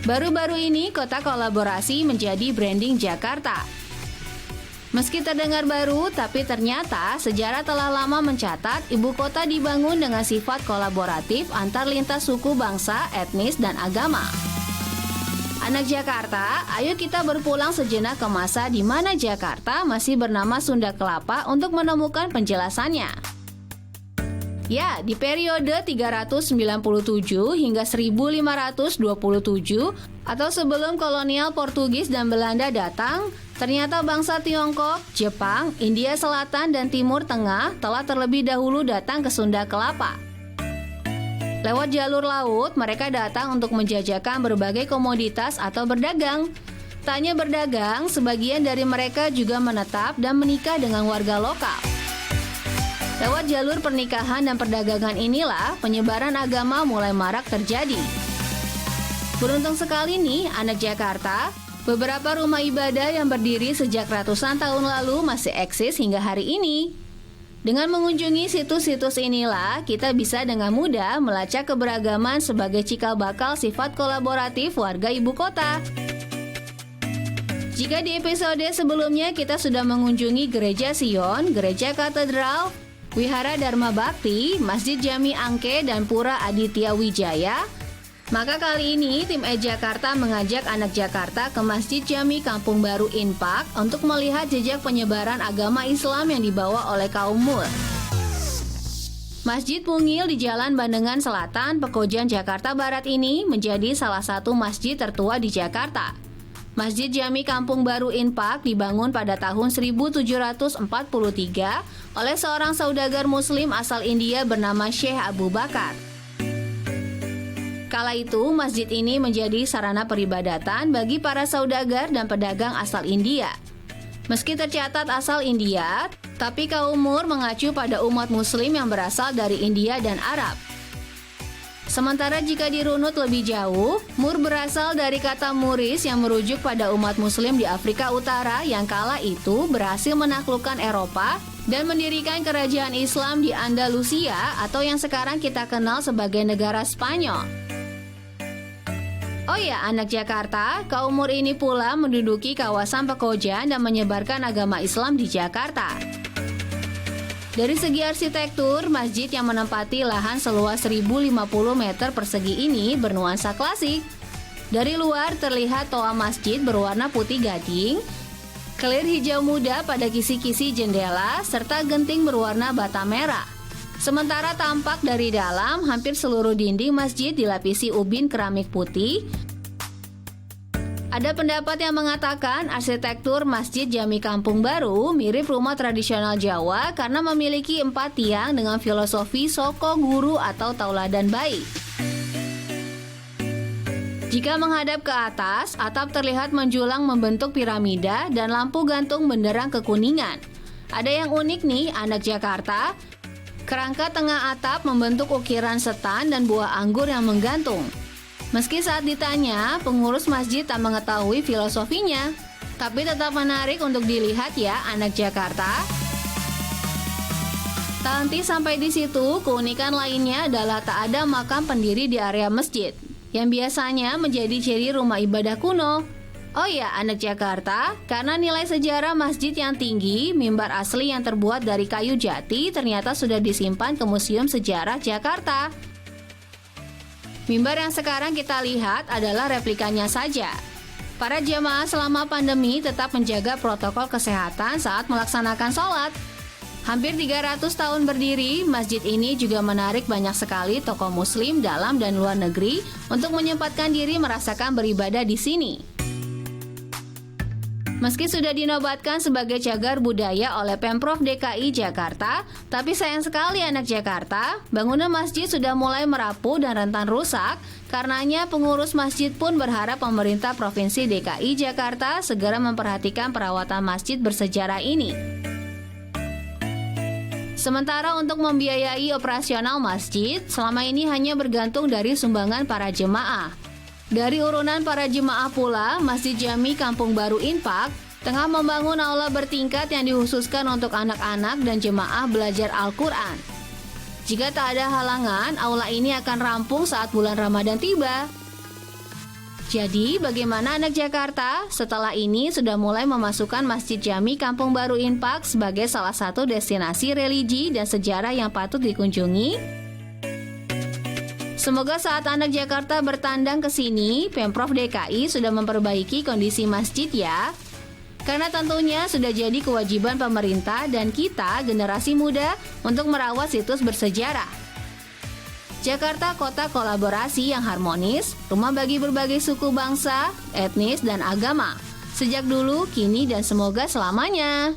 Baru-baru ini kota kolaborasi menjadi branding Jakarta. Meski terdengar baru, tapi ternyata sejarah telah lama mencatat ibu kota dibangun dengan sifat kolaboratif antar lintas suku, bangsa, etnis, dan agama. Anak Jakarta, ayo kita berpulang sejenak ke masa di mana Jakarta masih bernama Sunda Kelapa untuk menemukan penjelasannya. Ya, di periode 397 hingga 1527 atau sebelum kolonial Portugis dan Belanda datang, ternyata bangsa Tiongkok, Jepang, India Selatan, dan Timur Tengah telah terlebih dahulu datang ke Sunda Kelapa. Lewat jalur laut, mereka datang untuk menjajakan berbagai komoditas atau berdagang. Tak hanya berdagang, sebagian dari mereka juga menetap dan menikah dengan warga lokal. Lewat jalur pernikahan dan perdagangan inilah penyebaran agama mulai marak terjadi. Beruntung sekali nih anak Jakarta, beberapa rumah ibadah yang berdiri sejak ratusan tahun lalu masih eksis hingga hari ini. Dengan mengunjungi situs-situs inilah, kita bisa dengan mudah melacak keberagaman sebagai cikal bakal sifat kolaboratif warga ibu kota. Jika di episode sebelumnya kita sudah mengunjungi Gereja Sion, Gereja Katedral, Wihara Dharma Bakti, Masjid Jami Angke, dan Pura Aditya Wijaya, maka kali ini tim Jakarta mengajak anak Jakarta ke Masjid Jami Kampung Baru Inpak untuk melihat jejak penyebaran agama Islam yang dibawa oleh kaum Mur. Masjid Mungil di Jalan Bandengan Selatan, Pekojan, Jakarta Barat ini menjadi salah satu masjid tertua di Jakarta. Masjid Jami Kampung Baru Inpak dibangun pada tahun 1743 oleh seorang saudagar muslim asal India bernama Syekh Abu Bakar. Kala itu, masjid ini menjadi sarana peribadatan bagi para saudagar dan pedagang asal India. Meski tercatat asal India, tapi kaum Mur mengacu pada umat muslim yang berasal dari India dan Arab. Sementara jika dirunut lebih jauh, Mur berasal dari kata Muris yang merujuk pada umat muslim di Afrika Utara yang kala itu berhasil menaklukkan Eropa dan mendirikan kerajaan Islam di Andalusia atau yang sekarang kita kenal sebagai negara Spanyol. Oh ya, anak Jakarta, kaum Mur ini pula menduduki kawasan Pekojan dan menyebarkan agama Islam di Jakarta. Dari segi arsitektur, masjid yang menempati lahan seluas 1050 meter persegi ini bernuansa klasik. Dari luar terlihat toa masjid berwarna putih gading, kelir hijau muda pada kisi-kisi jendela, serta genting berwarna bata merah. Sementara tampak dari dalam, hampir seluruh dinding masjid dilapisi ubin keramik putih. Ada pendapat yang mengatakan arsitektur Masjid Jami Kampung Baru mirip rumah tradisional Jawa karena memiliki 4 tiang dengan filosofi soko guru atau tauladan baik. Jika menghadap ke atas, atap terlihat menjulang membentuk piramida dan lampu gantung benderang kekuningan. Ada yang unik nih anak Jakarta, kerangka tengah atap membentuk ukiran setan dan buah anggur yang menggantung. Meski saat ditanya, pengurus masjid tak mengetahui filosofinya, tapi tetap menarik untuk dilihat ya anak Jakarta. Tak henti sampai di situ, keunikan lainnya adalah tak ada makam pendiri di area masjid, yang biasanya menjadi ciri rumah ibadah kuno. Oh ya anak Jakarta, karena nilai sejarah masjid yang tinggi, mimbar asli yang terbuat dari kayu jati ternyata sudah disimpan ke Museum Sejarah Jakarta. Mimbar yang sekarang kita lihat adalah replikanya saja. Para jemaah selama pandemi tetap menjaga protokol kesehatan saat melaksanakan sholat. Hampir 300 tahun berdiri, masjid ini juga menarik banyak sekali tokoh muslim dalam dan luar negeri untuk menyempatkan diri merasakan beribadah di sini. Meski sudah dinobatkan sebagai cagar budaya oleh Pemprov DKI Jakarta, tapi sayang sekali anak Jakarta, bangunan masjid sudah mulai merapuh dan rentan rusak. Karenanya pengurus masjid pun berharap pemerintah Provinsi DKI Jakarta segera memperhatikan perawatan masjid bersejarah ini. Sementara untuk membiayai operasional masjid, selama ini hanya bergantung dari sumbangan para jemaah. Dari urunan para jemaah pula, Masjid Jami Kampung Baru Inpak tengah membangun aula bertingkat yang dikhususkan untuk anak-anak dan jemaah belajar Al-Quran. Jika tak ada halangan, aula ini akan rampung saat bulan Ramadan tiba. Jadi, bagaimana anak Jakarta? Setelah ini sudah mulai memasukkan Masjid Jami Kampung Baru Inpak sebagai salah satu destinasi religi dan sejarah yang patut dikunjungi? Semoga saat anak Jakarta bertandang ke sini, Pemprov DKI sudah memperbaiki kondisi masjid ya. Karena tentunya sudah jadi kewajiban pemerintah dan kita, generasi muda, untuk merawat situs bersejarah. Jakarta kota kolaborasi yang harmonis, rumah bagi berbagai suku bangsa, etnis, dan agama. Sejak dulu, kini, dan semoga selamanya.